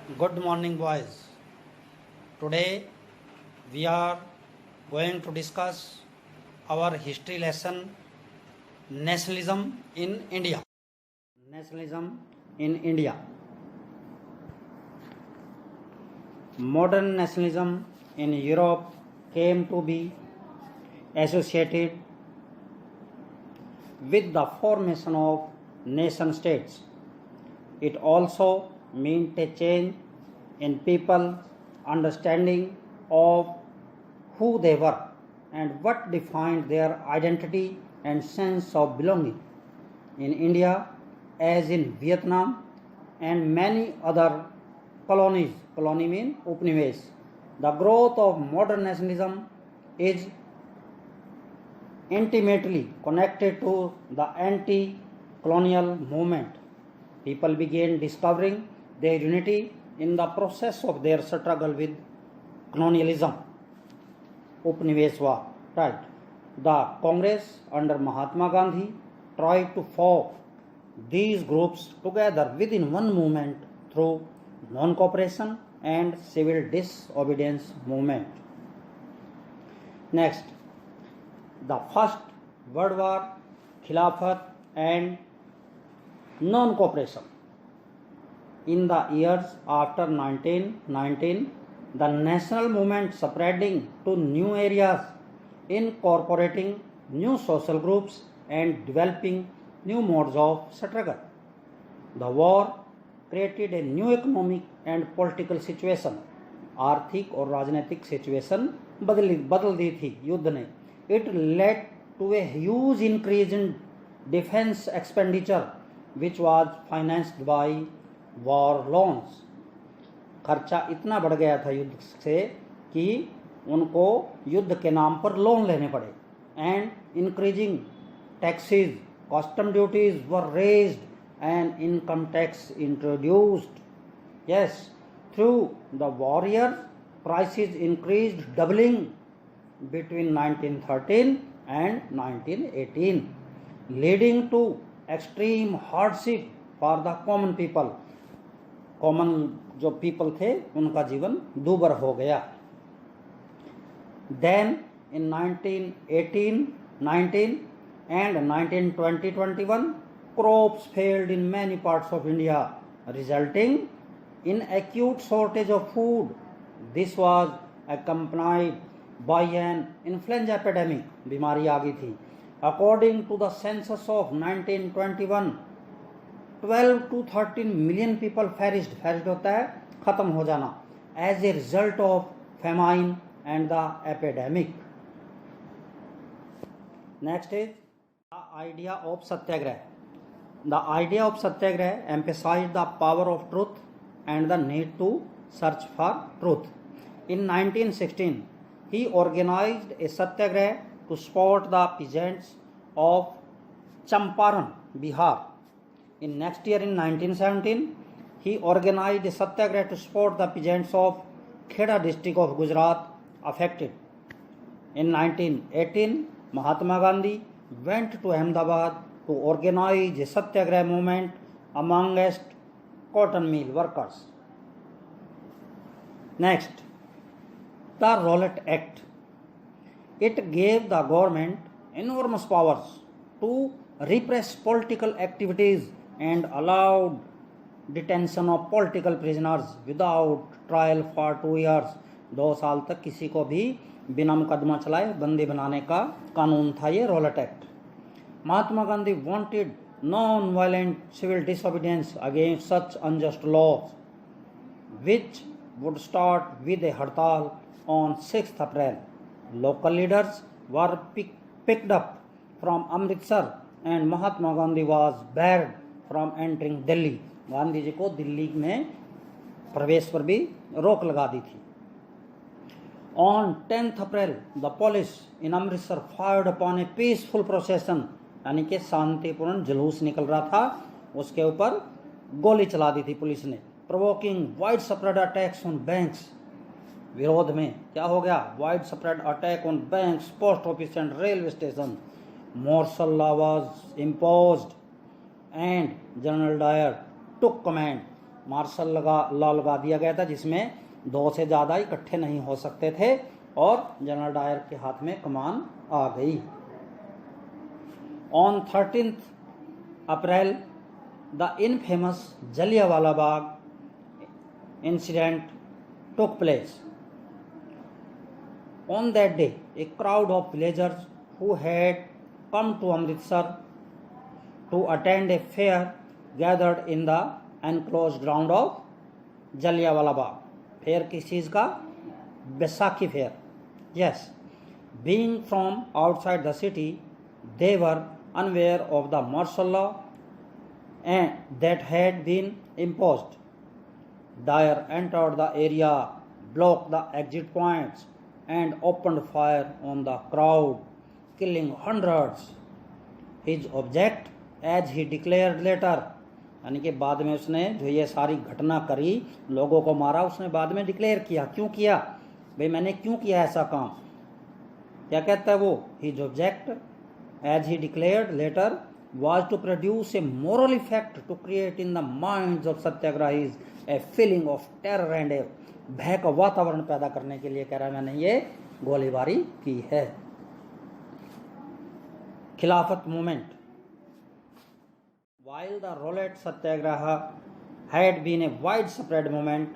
Good morning, boys. Today we are going to discuss our history lesson Nationalism in India. Nationalism in India. Modern nationalism in Europe came to be associated with the formation of nation states. It also meant a change in people's understanding of who they were and what defined their identity and sense of belonging. In India, as in Vietnam and many other colonies, colony mean Upnivesh, the growth of modern nationalism is intimately connected to the anti-colonial movement. People began discovering their unity in the process of their struggle with colonialism. Upniveshwa, right? The Congress under Mahatma Gandhi tried to form these groups together within one movement through non-cooperation and civil disobedience movement. Next, the First World War, Khilafat and non-cooperation. In the years after 1919, the national movement spreading to new areas, incorporating new social groups and developing new modes of struggle. The war created a new economic and political situation. आर्थिक और राजनीतिक situation बदल दी थी युद्ध ने. It led to a huge increase in defense expenditure which was financed by war loans. खर्चा इतना बढ़ गया था युद्ध से कि उनको युद्ध के नाम पर लोन लेने पड़े. And increasing taxes, custom duties were raised and income tax introduced. Yes, through the warrior prices increased, doubling between 1913 and 1918, leading to extreme hardship for the common people. Common जो पीपल थे उनका जीवन दूभर हो गया. Then in 1918, 19 and 1920-21, crops failed in many parts of India, resulting in acute shortage of food. This was accompanied by an influenza epidemic. बीमारी आ गई थी. According to the census of 1921, 12 to 13 million people perished. Perished होता है खत्म हो जाना. As a result of famine and the epidemic. Next is the idea of satyagraha. The idea of satyagraha emphasized the power of truth and the need to search for truth. In 1916, he organized a satyagraha to support the peasants of Champaran, Bihar. In next year, in 1917, he organized a satyagraha to support the peasants of Kheda district of Gujarat affected. In 1918, Mahatma Gandhi went to Ahmedabad to organize a satyagraha movement amongst cotton mill workers. Next, the Rowlatt Act. It gave the government enormous powers to repress political activities and allowed detention of political prisoners without trial for 2 years. 2 साल तक किसी को भी बिना मुकदमा चलाए बंदी बनाने का कानून था ये Rowlatt act. Mahatma Gandhi wanted non-violent civil disobedience against such unjust laws, which would start with a hartal on 6th April. Local leaders were picked up from Amritsar and Mahatma Gandhi was barred from entering Delhi. Gandhi ji को दिल्ली में प्रवेश पर भी रोक लगा दी थी. On 10th April, the police in Amritsar fired upon a peaceful procession, यानी कि शांतिपूर्ण जुलूस निकल रहा था, उसके ऊपर गोली चला दी थी पुलिस ने. Provoking widespread attacks on banks. विरोध में क्या हो गया? widespread attack on banks, post office and railway station. Martial law was imposed and General Dyer took command. Martial law लगा दिया गया था, जिसमें 2 से ज़्यादा इकट्ठे नहीं हो सकते थे, और जनरल डायर के हाथ में कमान आ गई। On 13th April the infamous Jallianwala Bagh incident took place. On that day, a crowd of villagers who had come to Amritsar to attend a fair gathered in the enclosed ground of Jallianwala Bagh. Fair किस चीज़ का? Baisakhi fair. Yes, being from outside the city, they were unaware of the martial law and that had been imposed. Dyer entered the area, blocked the exit points, and opened fire on the crowd, killing hundreds. His object, as he declared later, यानी कि बाद में उसने जो ये सारी घटना करी, लोगों को मारा, उसने बाद में डिक्लेयर किया। क्यों किया भाई, मैंने क्यों किया ऐसा काम? क्या कहता है वो? His object, as he declared later, was to produce a moral effect to create in the minds of satyagrahis a feeling of terror and a भय का वातावरण पैदा करने के लिए कह रहा है मैंने ये गोलीबारी की है। खिलाफत movement. While the Rowlatt Satyagraha had been a widespread movement,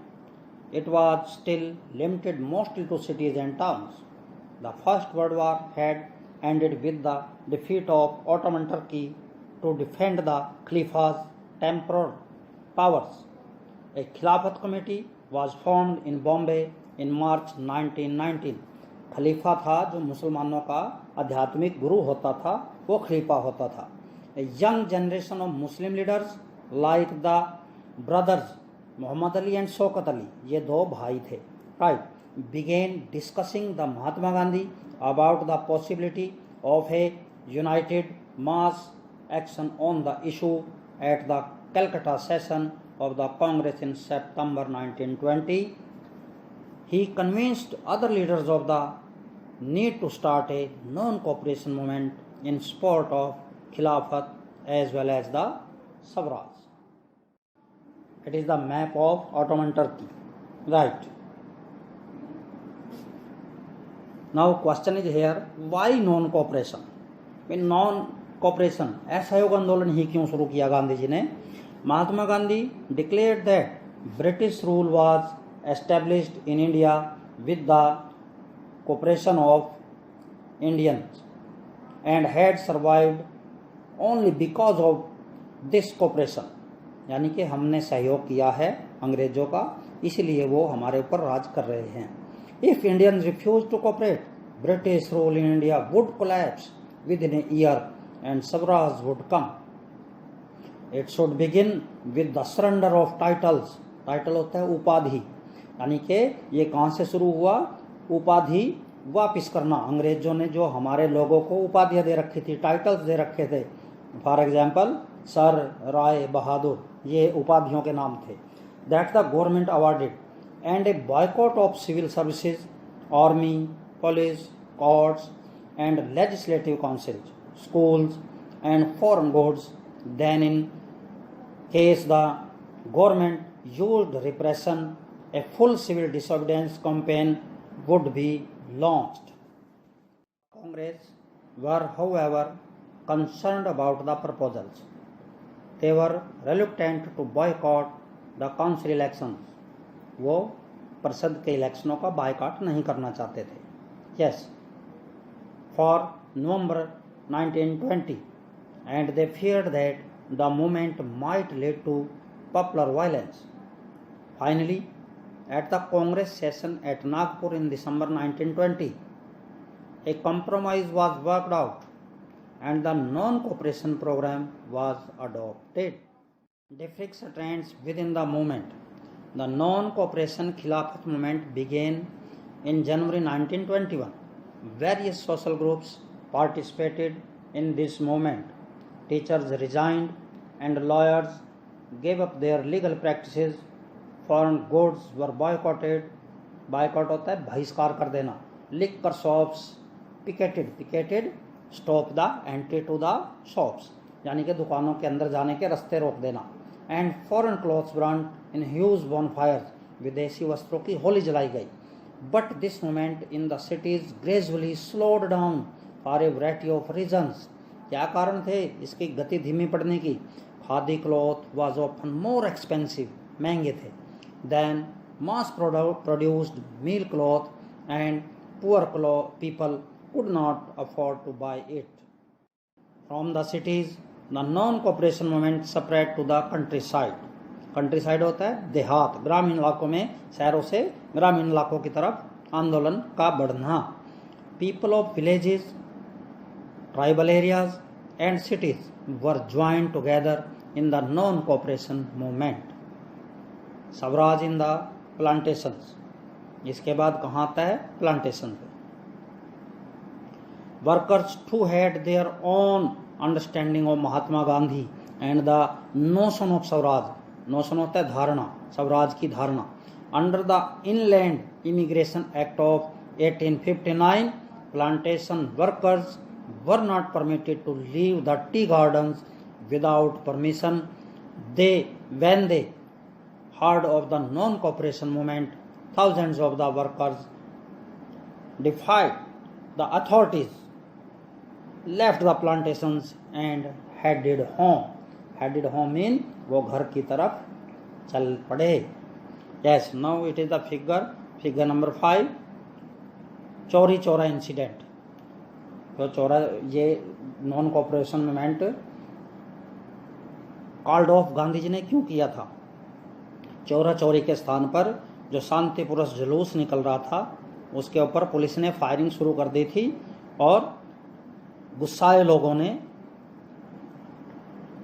it was still limited mostly to cities and towns. The First World War had ended with the defeat of Ottoman Turkey to defend the Khalifa's temporal powers. A Khilafat committee was formed in Bombay in March 1919. खलीफा था जो मुसलमानों का आध्यात्मिक गुरु होता था, वो खलीफा होता था। A young generation of Muslim leaders like the brothers Muhammad Ali and Shaukat Ali, ये 2 भाई थे, right, began discussing the Mahatma Gandhi about the possibility of a united mass action on the issue at the Calcutta session of the Congress in September 1920. He convinced other leaders of the need to start a non-cooperation movement in support of Khilafat as well as the Savraj. It is the map of Ottoman Turkey, right? Now question is here, why non-cooperation? Non-cooperation, असहयोग आंदोलन ही क्यों शुरू किया गांधी जी ने? Mahatma Gandhi declared that British rule was established in India with the cooperation of Indians and had survived only because of this cooperation. यानी कि हमने सहयोग किया है अंग्रेजों का, इसलिए वो हमारे ऊपर राज कर रहे हैं। If Indians refused to cooperate, British rule in India would collapse within a year and Swaraj would come. It should begin with the surrender of titles. Title होता है उपाधि, यानी कि ये कहाँ से शुरू हुआ? उपाधि वापिस करना। अंग्रेजों ने जो हमारे लोगों को उपाधियाँ दे रखी थी, टाइटल्स दे रखे थे, for example sir, Rai Bahadur, ये उपाधियों के नाम थे। That the government awarded and a boycott of civil services, army, police, courts and legislative councils, schools and foreign goods. Then in case the government used repression, a full civil disobedience campaign would be launched. Congress were however concerned about the proposals. They were reluctant to boycott the council elections. वो परिषद के इलेक्शनों का boycott नहीं करना चाहते थे। Yes, for November 1920, and they feared that the movement might lead to popular violence. Finally, at the Congress session at Nagpur in December 1920, a compromise was worked out and the non-cooperation program was adopted. Differing strands within the movement. The non-cooperation Khilafat movement began in January 1921. Various social groups participated in this movement. Teachers resigned and lawyers gave up their legal practices. Foreign goods were boycotted. Boycott होता है बहिष्कार कर देना. Liquor shops picketed, stop the entry to the shops, यानी कि दुकानों के अंदर जाने के रास्ते रोक देना. and foreign clothes burnt in huge bonfires. विदेशी वस्त्रों की होली जलाई गई. But this movement in the cities gradually slowed down for a variety of reasons. क्या कारण थे इसकी गति धीमी पड़ने की? Khadi cloth was often more expensive, महंगे थे, than mass produced meal cloth, and poor people could not afford to buy it. From the cities, the non-cooperation movement spread to the countryside. Countryside होता है देहात, ग्रामीण इलाकों में, शहरों से ग्रामीण इलाकों की तरफ आंदोलन का बढ़ना. People of villages, tribal areas and cities were join together in the non cooperation movement. Swaraj in the plantations. इसके बाद कहाँ आता है? प्लांटेशन पे. Workers too had their own understanding of Mahatma Gandhi and the notion of Swaraj. Notion होता है धारणा, स्वराज की धारणा. Under the inland immigration act of 1859, plantation workers were not permitted to leave the tea gardens without permission. When they heard of the non-cooperation movement, thousands of the workers defied the authorities, left the plantations and headed home. Headed home mean वो घर की तरफ चल पड़े. Yes, now it is the figure number 5, Chauri Chaura incident. तो चौरा, ये non cooperation movement called off Gandhi ji ने क्यों किया था? चौरा चौरी के स्थान पर जो शांतिपूर्ण जुलूस निकल रहा था उसके ऊपर पुलिस ने फायरिंग शुरू कर दी थी और गुस्साए लोगों ने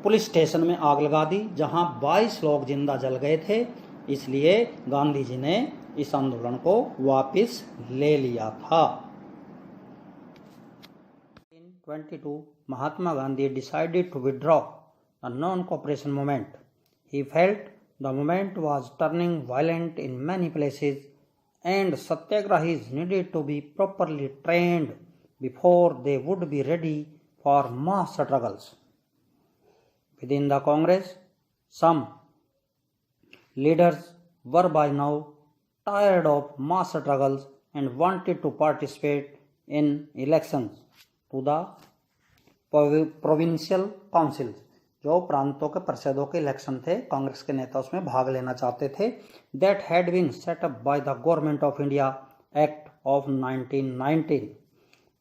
पुलिस स्टेशन में आग लगा दी जहां 22 लोग जिंदा जल गए थे. इसलिए गांधी जी ने इस आंदोलन को वापस ले लिया था. 1922 Mahatma Gandhi decided to withdraw the non cooperation movement. He felt the movement was turning violent in many places and satyagrahis needed to be properly trained before they would be ready for mass struggles. Within the Congress, some leaders were by now tired of mass struggles and wanted to participate in elections to the provincial councils. जो प्रांतों के परिषदों के election थे, कांग्रेस के नेता उसमें भाग लेना चाहते थे. That had been set up by the Government of India Act of 1919.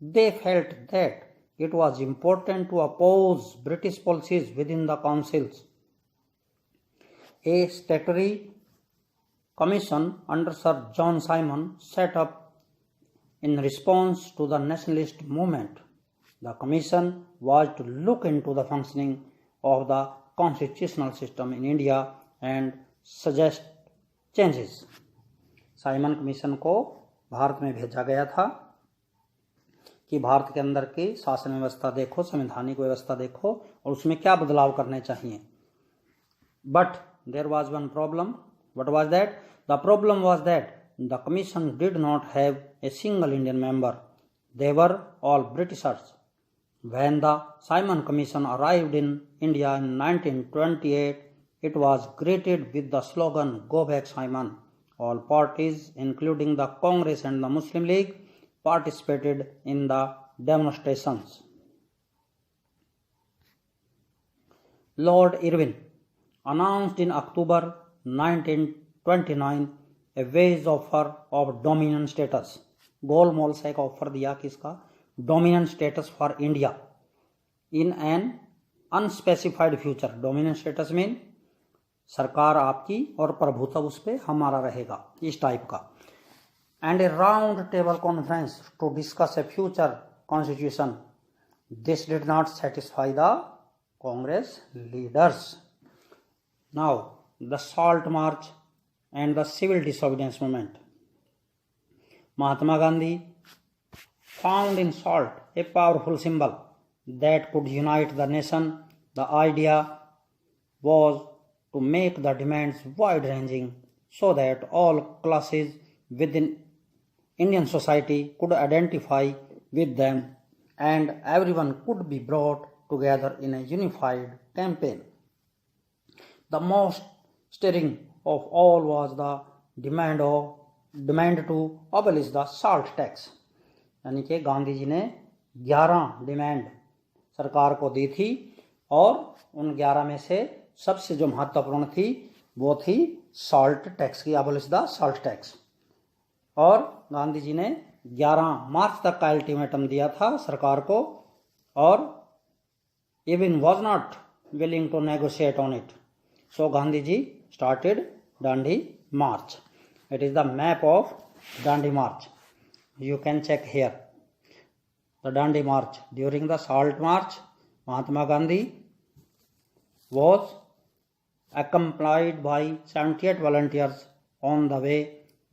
They felt that it was important to oppose British policies within the councils. A statutory commission under Sir John Simon set up in response to the nationalist movement. The commission was to look into the functioning of the constitutional system in India and suggest changes. Simon commission को भारत में भेजा गया था कि भारत के अंदर की शासन व्यवस्था देखो, संवैधानिक व्यवस्था देखो और उसमें क्या बदलाव करने चाहिए. But there was one problem. What was that? The problem was that the commission did not have a single Indian member. They were all Britishers. When the Simon commission arrived in India in 1928, it was greeted with the slogan "Go back, Simon." All parties, including the Congress and the Muslim League, participated in the demonstrations. Lord Irwin announced in October 1929 a wage offer of dominion status. गोल मोल से एक offer दिया किसका? Dominant status for India in an unspecified future. Dominant status mean सरकार आपकी और प्रभुत्व उस पर हमारा रहेगा, इस टाइप का. And a round table conference to discuss a future constitution. This did not satisfy the Congress leaders. Now, the Salt March and the civil disobedience movement. Mahatma Gandhi found in salt a powerful symbol that could unite the nation. The idea was to make the demands wide-ranging so that all classes within Indian society could identify with them and everyone could be brought together in a unified campaign. The most stirring of all was the demand to abolish the salt tax. यानी कि गांधी जी ने 11 demand सरकार को दी थी और उन 11 में से सबसे जो महत्वपूर्ण थी वो थी सॉल्ट टैक्स की, अबॉलिश द सॉल्ट टैक्स। और गांधी जी ने 11 मार्च तक का अल्टीमेटम दिया था सरकार को और even was not willing to negotiate on it. So Gandhi ji started Dandi March. It is the map of Dandi March. You can check here. The Dandi March. During the Salt March, Mahatma Gandhi was accompanied by 78 volunteers. On the way,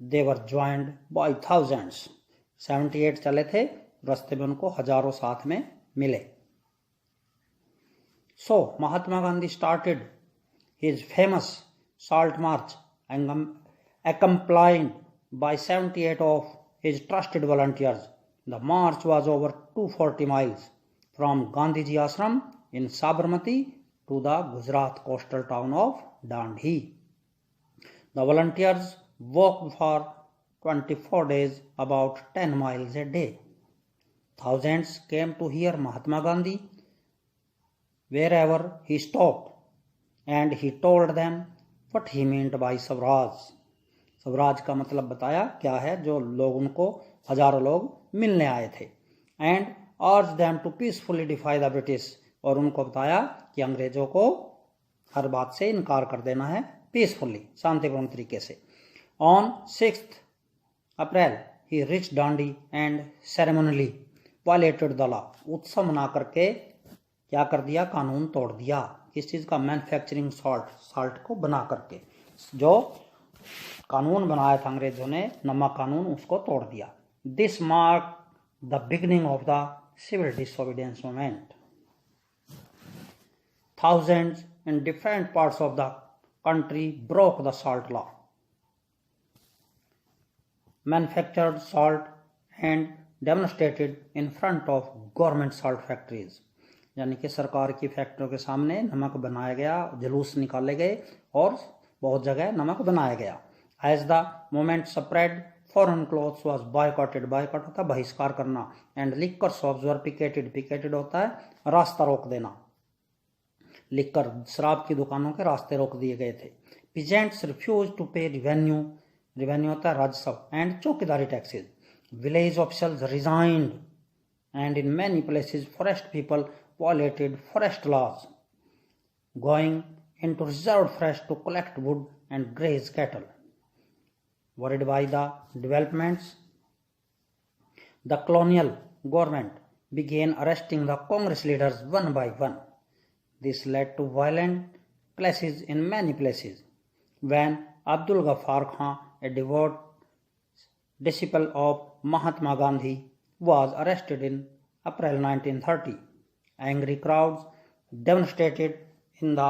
they were joined by thousands. 78 चले थे, रास्ते में उनको हजारों साथ में मिले। So Mahatma Gandhi started his famous Salt March accompanied by 78 of his trusted volunteers. The march was over 240 miles from Gandhiji Ashram in Sabarmati to the Gujarat coastal town of Dandi. The volunteers walked for 24 days, about 10 miles a day. Thousands came to hear Mahatma Gandhi wherever he stopped, and he told them what he meant by Swaraj. Swaraj का मतलब बताया क्या है, जो लोग उनको हजारों लोग मिलने आए थे। And urged them to peacefully defy the British, और उनको बताया कि अंग्रेजों को हर बात से इनकार कर देना है पीसफुली, शांतिपूर्ण तरीके से। On 6th April he reached Dandi and ceremonially violated the law. उत्सव मना करके क्या कर दिया, कानून तोड़ दिया। किस चीज़ का, मैन्युफैक्चरिंग साल्ट को बना करके। जो कानून बनाया था अंग्रेजों ने, नमक कानून, उसको तोड़ दिया। This mark the beginning of the civil disobedience movement. Thousands in different parts of the country broke the salt law, manufactured salt and demonstrated in front of government salt factories. यानी कि सरकार की फैक्ट्रियों के सामने नमक बनाया गया, जुलूस निकाले गए और बहुत जगह नमक बनाया गया। As the movement spread foreign clothes was boycotted, boycott होता है बहिष्कार करना, and liquor shops were picketed, picketed होता है रास्ता रोक देना। लिकर शराब की दुकानों के रास्ते रोक दिए गए थे। Peasants refuse to pay revenue, revenue होता है राजस्व, and chaukidari taxes. Village officers resigned and in many places forest people violated forest laws, going into reserved forest to collect wood and graze cattle. Worried by the developments, the colonial government began arresting the Congress leaders one by one. This led to violent clashes in many places. When Abdul Ghaffar Khan, a devout disciple of Mahatma Gandhi, was arrested in April 1930, angry crowds demonstrated in the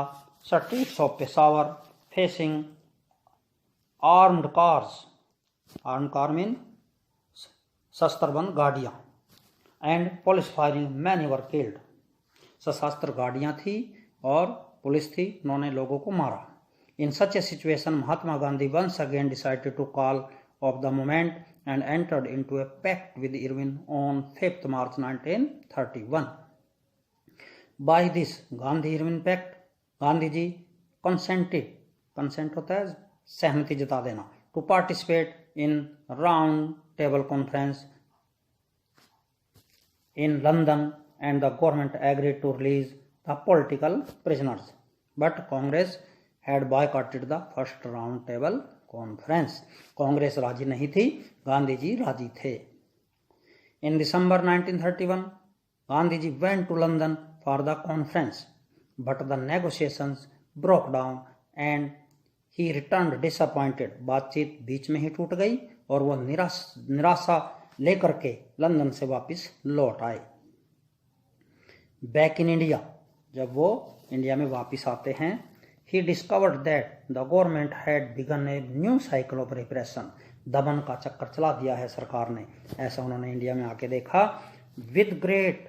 streets of Peshawar facing armed cars. Armed car means शस्त्रबंद गाड़ियाँ, and police firing, many were killed. सशस्त्र गाड़ियाँ थी और police थी, उन्होंने लोगों को मारा। In such a situation, Mahatma Gandhi once again decided to call off the movement and entered into a pact with Irvin on 5th March 1931. By this Gandhi-Irvin pact, Gandhi ji consented, consent होता है सहमति जता देना, to participate in round table conference in London, and the government agreed to release the political prisoners. But Congress had boycotted the first round table conference. Congress राजी नहीं थी, गांधी जी राजी थे। In December 1931, Gandhi ji went to London for the conference, but the negotiations broke down and he returned disappointed. बातचीत बीच में ही टूट गई और वो निराशा लेकर के लंदन से वापस लौट आए। बैक इन इंडिया, जब वो इंडिया में वापस आते हैं, he discovered that the government had begun a new cycle of repression. दमन का चक्कर चला दिया है सरकार ने, ऐसा उन्होंने इंडिया में आके देखा। With great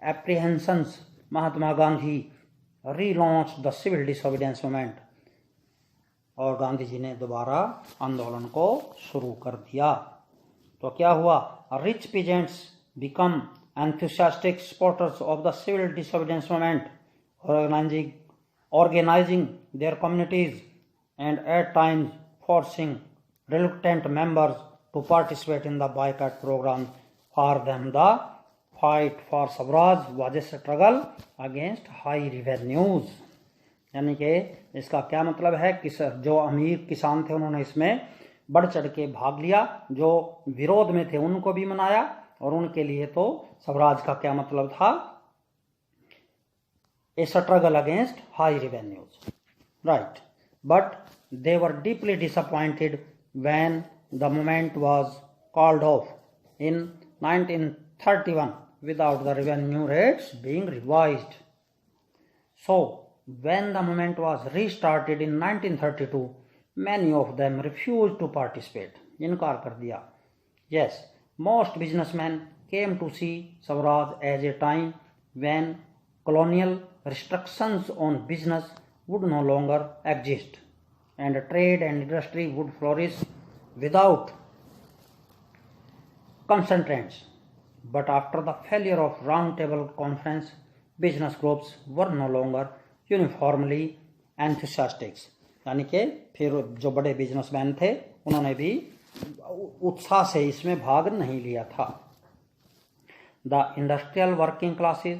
apprehensions, Mahatma Gandhi relaunched the civil disobedience movement. और गांधी जी ने दोबारा आंदोलन को शुरू कर दिया। तो क्या हुआ? Rich peasants become enthusiastic supporters of the civil disobedience movement, organizing their communities and at times forcing reluctant members to participate in the boycott program. For them, the fight for Swaraj was a struggle against high revenues. यानी कि इसका क्या मतलब है कि जो अमीर किसान थे उन्होंने इसमें बढ़ चढ़ के भाग लिया, जो विरोध में थे उनको भी मनाया, और उनके लिए तो स्वराज का क्या मतलब था? ए struggle against high revenues, right. But they were deeply disappointed when the movement was called off in 1931 without the revenue rates being revised. So when the movement was restarted in 1932, many of them refused to participate. इनकार कर दिया। Yes, most businessmen came to see Swaraj as a time when colonial restrictions on business would no longer exist and trade and industry would flourish without constraints. But after the failure of Round Table Conference, business groups were no longer uniformly enthusiastics, यानी कि फिर जो बड़े businessman थे उन्होंने भी उत्साह से इसमें भाग नहीं लिया था। The industrial working classes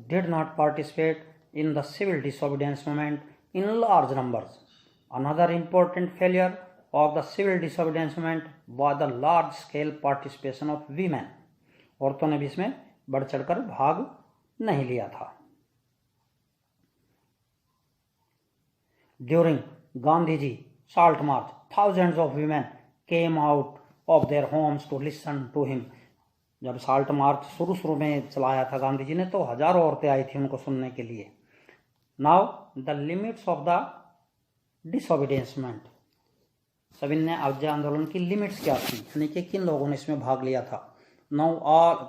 did not participate in the civil disobedience movement in large numbers. Another important failure of the civil disobedience movement was the large scale participation of women. औरतों ने भी इसमें बढ़ चढ़कर भाग नहीं लिया था। During Gandhiji Salt March, thousands of women came out of their homes to listen to him. जब साल्ट मार्च शुरू में चलाया था गांधी जी ने तो हजारों औरतें आई थी उनको सुनने के लिए। Now the limits of the disobedience movement, सविनय अवज्ञा आंदोलन की लिमिट्स क्या थी, यानी कि किन लोगों ने इसमें भाग लिया था। Now all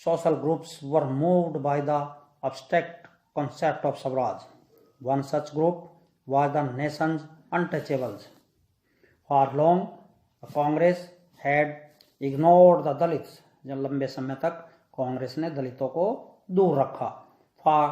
social groups were moved by the abstract concept of Swaraj. One such group was the nation's untouchables. For long, the Congress had ignored the Dalits. जब लंबे समय तक कांग्रेस ने दलितों को दूर रखा। For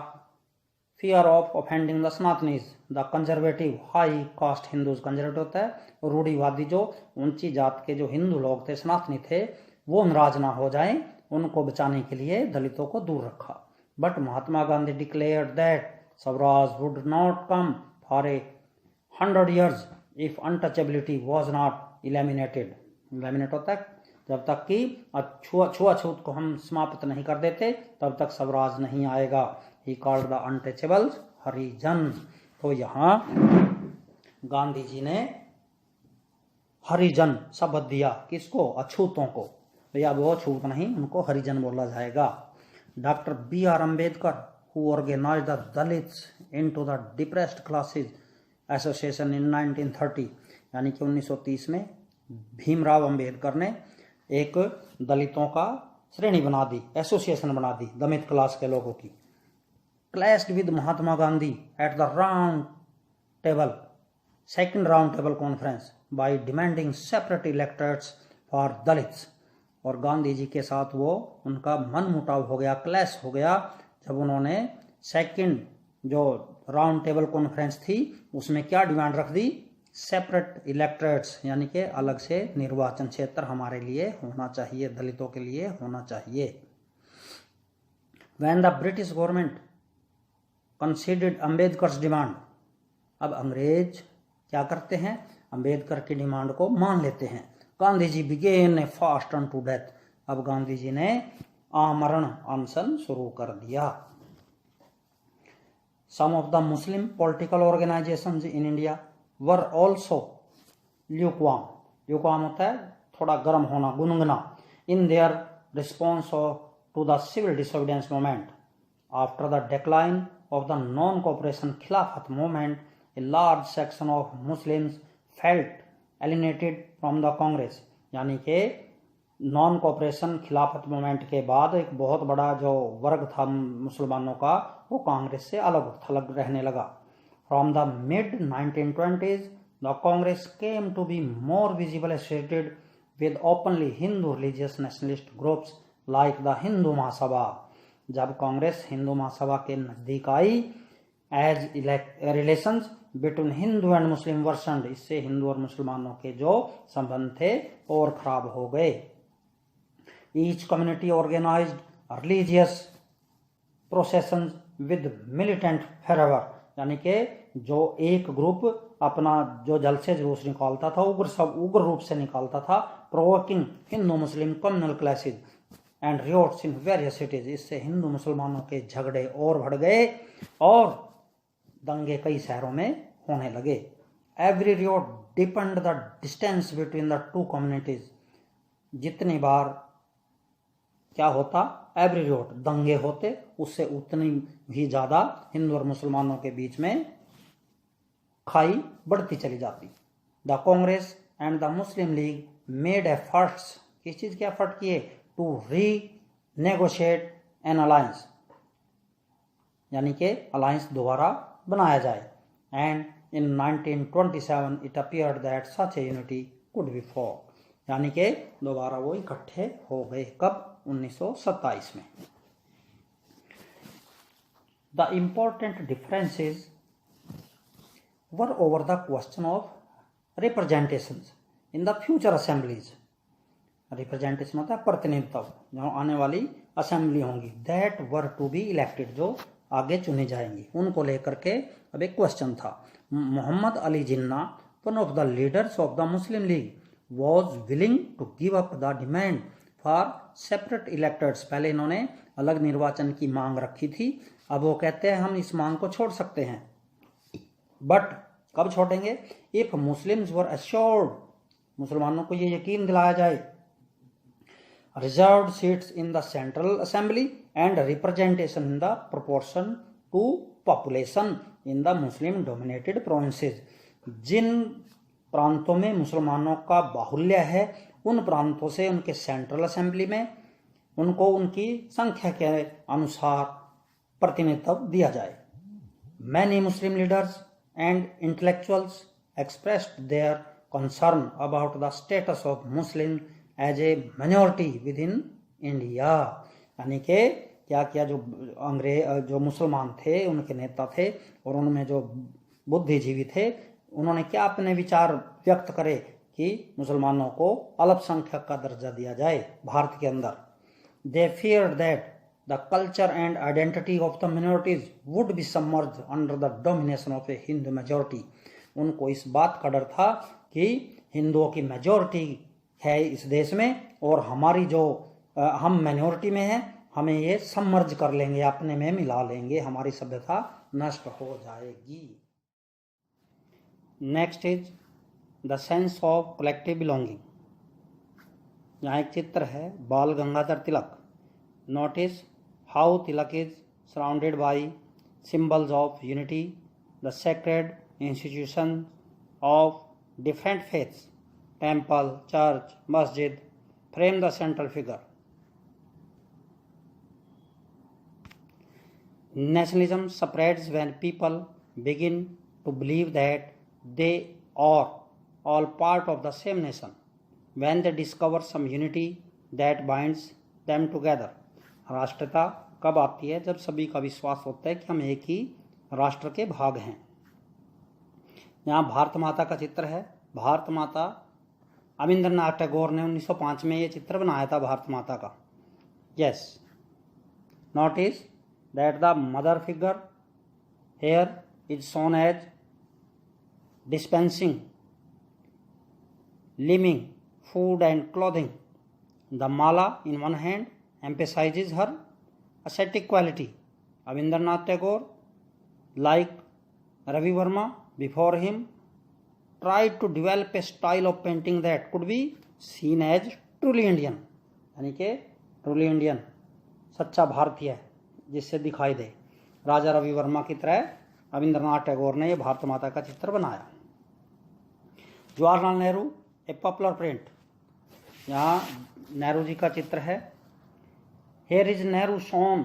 fear of offending the Sanatanis, the conservative high caste Hindus, conservative होता है रूढ़िवादी, जो ऊंची जात के जो हिंदू लोग थे, सनातनी थे, वो नाराज ना हो जाएं, उनको बचाने के लिए दलितों को दूर रखा। But Mahatma Gandhi declared that Swaraj would not come for 100 years if untouchability was not eliminated. eliminate होता है जब तक कि छुआछूत को हम समाप्त नहीं कर देते तब तक स्वराज नहीं आएगा। He called the untouchables हरिजन। तो यहाँ गांधी जी ने हरिजन शब्द दिया, किसको? अछूतों को। भैया वो छूत नहीं, उनको हरिजन बोला जाएगा। Doctor B.R. Ambedkar who organized the Dalits into the Depressed Classes Association in 1930, यानी कि 1930 में भीमराव अंबेडकर ने एक दलितों का श्रेणी बना दी, एसोसिएशन बना दी दमित क्लास के लोगों की। Clashed with Mahatma Gandhi at the second round table conference by demanding separate electorates for Dalits। और गांधी जी के साथ वो उनका मन मुटाव हो गया, क्लैश हो गया, जब उन्होंने सेकंड जो राउंड टेबल कॉन्फ्रेंस थी उसमें क्या डिमांड रख दी? सेपरेट इलेक्टरेट्स, यानी कि अलग से निर्वाचन क्षेत्र हमारे लिए होना चाहिए, दलितों के लिए होना चाहिए। When the British government considered Ambedkar's demand, अब अंग्रेज क्या करते हैं? अम्बेडकर की डिमांड को मान लेते हैं। Gandhi ji began a fast to death, अब गांधी जी ने आमरण अनशन शुरू कर दिया। Some of the Muslim political organizations in India were also lukewarm. lukewarm होता है थोड़ा गर्म होना, गुनगुना। In their response to the civil disobedience movement, after the decline of the non-cooperation Khilafat movement, a large section of Muslims felt alienated from the Congress। यानी कि non cooperation खिलाफत movement के बाद एक बहुत बड़ा जो वर्ग था मुसलमानों का, वो कांग्रेस से अलग थलग रहने लगा। From the mid 1920s The Congress came to be more visible associated with openly Hindu religious nationalist groups like the Hindu Mahasabha. जब कांग्रेस हिंदू महासभा के नजदीक आई, as relations between Hindu and Muslim worsened, इससे हिंदू और मुसलमानों के जो संबंध थे और खराब हो गए. Each community organized religious processions with militant fervour, यानी कि जो एक ग्रुप अपना जो जलसे जुलूस निकालता था उग्र रूप से निकालता था, provoking Hindu Muslim communal clashes and riots in various cities, इससे हिंदू मुसलमानों के झगड़े और बढ़ गए और दंगे कई शहरों में होने लगे. Every Riot depend the distance between the two communities, जितनी बार क्या होता, एवरी रियोट दंगे होते, उससे उतनी ही ज्यादा हिंदू और मुसलमानों के बीच में खाई बढ़ती चली जाती. The Congress and the Muslim league made efforts, किस चीज के एफर्ट किए, टू री नेगोशिएट एन अलायंस, यानी कि अलायंस दोबारा बनाया जाए. And in 1927 it appeared that such A unity could be form, यानी कि दोबारा वो इकट्ठे हो गए. कब, 1927 में. The important differences were over the question of representation in the future assemblies. Representation होता है प्रतिनिधित्व, जो आने वाली असेंबली होंगी, that were to be elected, जो आगे चुनी जाएंगी, उनको लेकर के अब एक क्वेश्चन था. Mohammad Ali Jinnah, one of the leaders of the Muslim League, was willing to give up the demand for separate electorates. पहले इन्होंने अलग निर्वाचन की मांग रखी थी, अब वो कहते हैं हम इस मांग को छोड़ सकते हैं. बट कब छोड़ेंगे, इफ मुस्लिम्स वर एश्योर्ड, मुसलमानों को ये यकीन दिलाया जाए, reserved seats in the central assembly and representation in the proportion to population in the muslim dominated provinces. जिन प्रांतों में मुसलमानों का बाहुल्य है, उन प्रांतों से उनके सेंट्रल असेंबली में उनको उनकी संख्या के अनुसार प्रतिनिधित्व दिया जाए. Many Muslim leaders and intellectuals expressed their concern about the status of Muslims as a minority within India, यानी कि क्या किया, जो मुसलमान थे, उनके नेता थे और उनमें जो बुद्धिजीवी थे, उन्होंने क्या अपने विचार व्यक्त करे कि मुसलमानों को अल्पसंख्यक का दर्जा दिया जाए भारत के अंदर. They feared that the culture and identity of the minorities would be submerged under the domination of a Hindu majority. उनको इस बात का डर था कि हिंदुओं की मेजोरिटी है इस देश में और हमारी जो हम माइनॉरिटी में हैं, हमें ये सबमर्ज कर लेंगे, अपने में मिला लेंगे, हमारी सभ्यता नष्ट हो जाएगी. Next is the sense of collective belonging. यहाँ एक चित्र है Bal Gangadhar Tilak. Notice how Tilak is surrounded by symbols of unity, the sacred institution of different faiths, temple, church, masjid frame the central figure. Nationalism spreads when people begin to believe that they are all part of the same nation, when they discover some unity that binds them together. राष्ट्रता कब आती है, जब सभी का विश्वास होता है कि हम एक ही राष्ट्र के भाग हैं. यहाँ भारत माता का चित्र है. भारत माता रविंद्रनाथ टैगोर ने 1905 में ये चित्र बनाया था भारत माता का. Yes, notice that the mother figure here is shown as dispensing living food and clothing. The mala in one hand emphasizes her ascetic quality. Rabindranath Tagore, like Ravi Verma before him, tried to develop a style of painting that could be seen as truly Indian, यानी कि truly Indian, सच्चा भारतीय जिससे दिखाई दे. राजा रवि वर्मा की तरह रविंद्रनाथ टैगोर ने यह भारत माता का चित्र बनाया. जवाहरलाल नेहरू, ए पॉपुलर प्रिंट. यहाँ नेहरू जी का चित्र है. Here is Nehru shown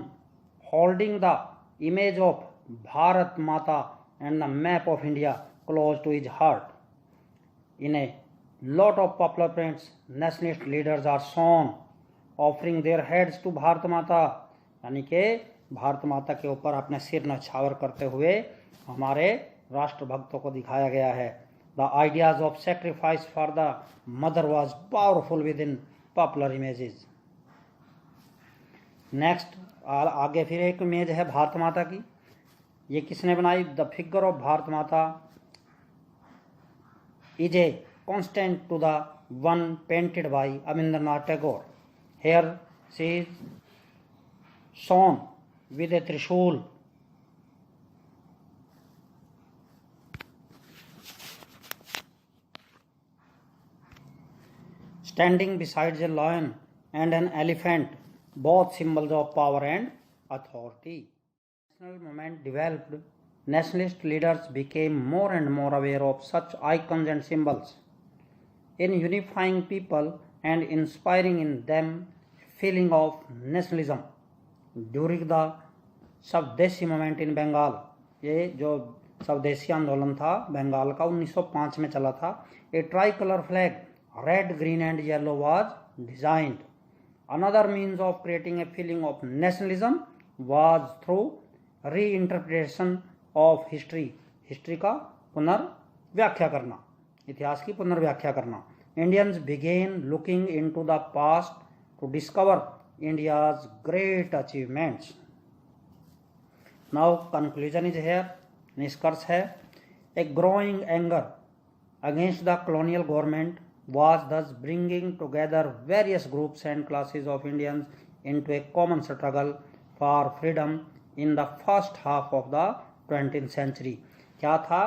holding the image of Bharat Mata and the map of India close to his heart. In a lot of popular prints, nationalist leaders are shown offering their heads to Bharat माता, यानी कि भारत माता के ऊपर अपने सिर न्यौछावर करते हुए हमारे राष्ट्रभक्तों को दिखाया गया है. The ideas of sacrifice for the mother was powerful within popular images. Next आगे फिर एक इमेज है भारत माता की. ये किसने बनाई? The figure of Bharat Mata is a constant to the one painted by Abanindranath Tagore. Here she is shown with a trishul. Standing besides a lion and an elephant, both symbols of power and authority. National movement developed. Nationalist leaders became more and more aware of such icons and symbols, in unifying people and inspiring in them a feeling of nationalism. During the स्वदेशी movement in Bengal, ये जो स्वदेशी आंदोलन था बंगाल का 1905 में चला था, a tricolour flag red, green and yellow was designed. Another means of creating a feeling of nationalism was through reinterpretation of history. History का पुनर्व्याख्या करना, इतिहास की पुनर्व्याख्या करना. Indians began looking into the past to discover India's great achievements. Now conclusion is here. निष्कर्ष है, a growing anger against the colonial government was thus bringing together various groups and classes of Indians into a common struggle for freedom in the first half of the 20th century. क्या था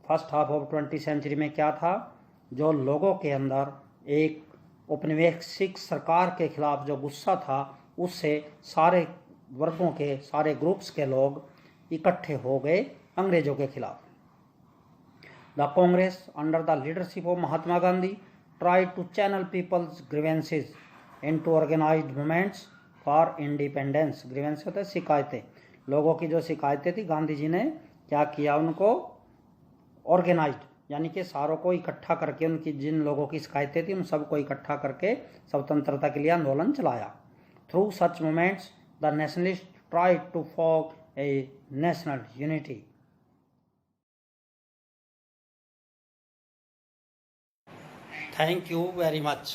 first half of 20th century में? क्या था? जो लोगों के अंदर एक औपनिवेशिक सरकार के खिलाफ जो गुस्सा था, उससे सारे वर्गों के, सारे ग्रुप्स के लोग इकट्ठे हो गए अंग्रेजों के खिलाफ. The Congress under the leadership of Mahatma Gandhi tried to channel people's grievances into organized movements for independence. Grievance होता है शिकायतें. लोगों की जो शिकायतें थी, गांधी जी ने क्या किया? उनको ऑर्गेनाइज्ड, यानी कि सारों को इकट्ठा करके, उनकी जिन लोगों की शिकायतें थी उन सबको इकट्ठा करके स्वतंत्रता के लिए आंदोलन चलाया. Through such movements the nationalist tried to form a national unity. Thank you very much.